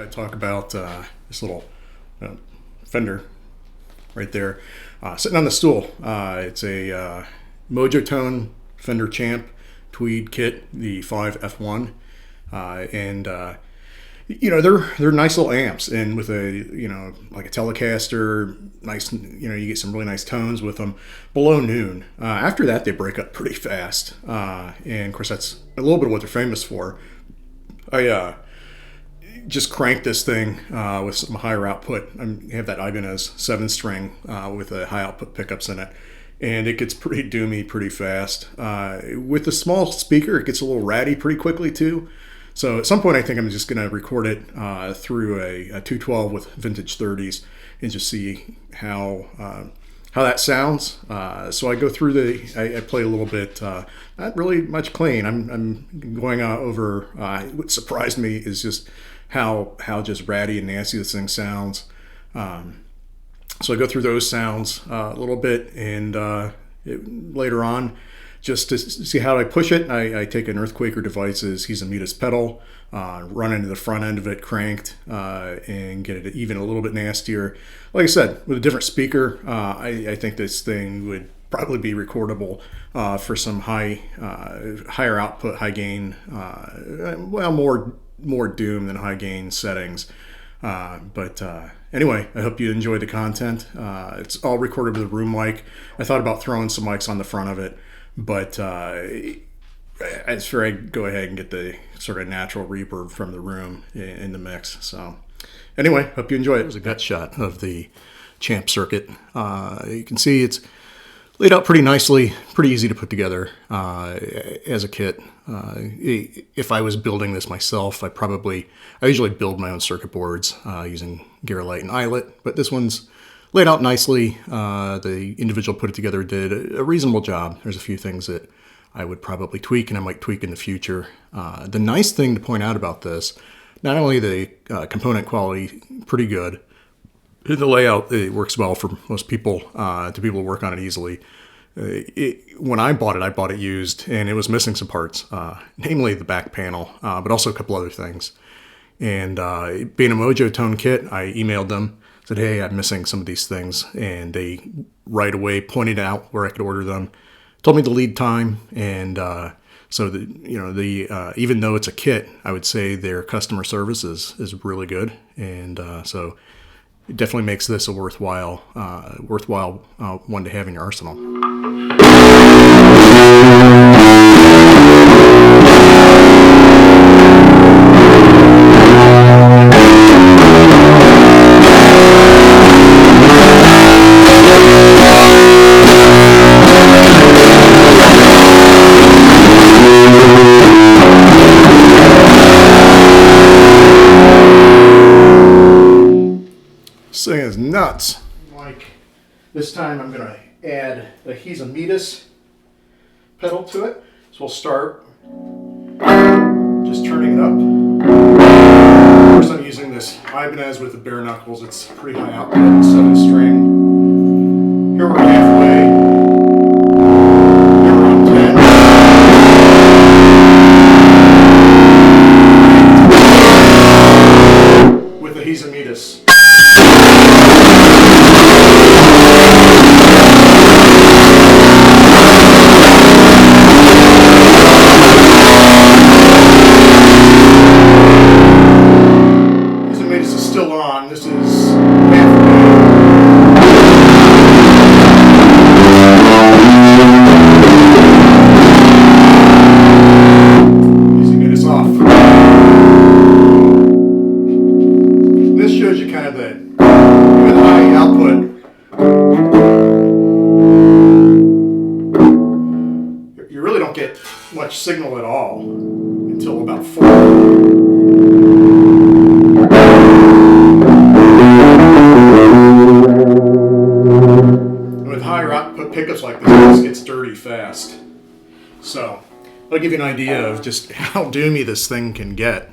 I talk about this little Fender right there sitting on the stool. It's a Mojotone Fender Champ Tweed kit, the 5F1, and they're nice little amps, and with a like a Telecaster, nice, you get some really nice tones with them below noon. After that, they break up pretty fast, and of course that's a little bit of what they're famous for. I just cranked this thing with some higher output. I have that Ibanez 7-string with a high output pickups in it, and it gets pretty doomy pretty fast. With the small speaker, it gets a little ratty pretty quickly too. So at some point, I think I'm just going to record it through a 212 with vintage 30s and just see how that sounds. So I go through I play a little bit, not really much clean. I'm going over. What surprised me is just how just ratty and nasty this thing sounds. So I go through those sounds a little bit, and later on, just to see how I push it, I take an Earthquaker Devices He's-A-Metis pedal, run into the front end of it cranked, and get it even a little bit nastier. Like I said, with a different speaker, I think this thing would probably be recordable for some higher output, high gain, more doom than high gain settings. But anyway, I hope you enjoy the content. It's all recorded with a room mic. I thought about throwing some mics on the front of it, but I figure I'd go ahead and get the sort of natural reverb from the room in the mix. So anyway, hope you enjoy it. There's a gut shot of the Champ circuit. You can see it's laid out pretty nicely, pretty easy to put together as a kit. If I was building this myself, I usually build my own circuit boards using Garolite and eyelet, but this one's laid out nicely. The individual put it together did a reasonable job. There's a few things that I would probably tweak, and I might tweak in the future. The nice thing to point out about this, not only the component quality pretty good, the layout, it works well for most people, to be able to work on it easily. When I bought it used, and it was missing some parts, namely the back panel, but also a couple other things. And being a Mojotone kit, I emailed them, said, hey, I'm missing some of these things, and they right away pointed out where I could order them, told me the lead time, and so even though it's a kit, I would say their customer service is really good, and so it definitely makes this a worthwhile one to have in your arsenal. This thing is nuts. Like this time I'm going to add the He's-A-Metis pedal to it. So we'll start just turning it up. First I'm using this Ibanez with the bare knuckles. It's pretty high output, 7-string. Here we're halfway. Here we're on 10. With the He's-A-Metis. This is halfway. He's-A-Metis off. This shows you kind of with high output, you really don't get much signal at all until about 4. Pickups like this gets dirty fast. So I'll give you an idea of just how doomy this thing can get.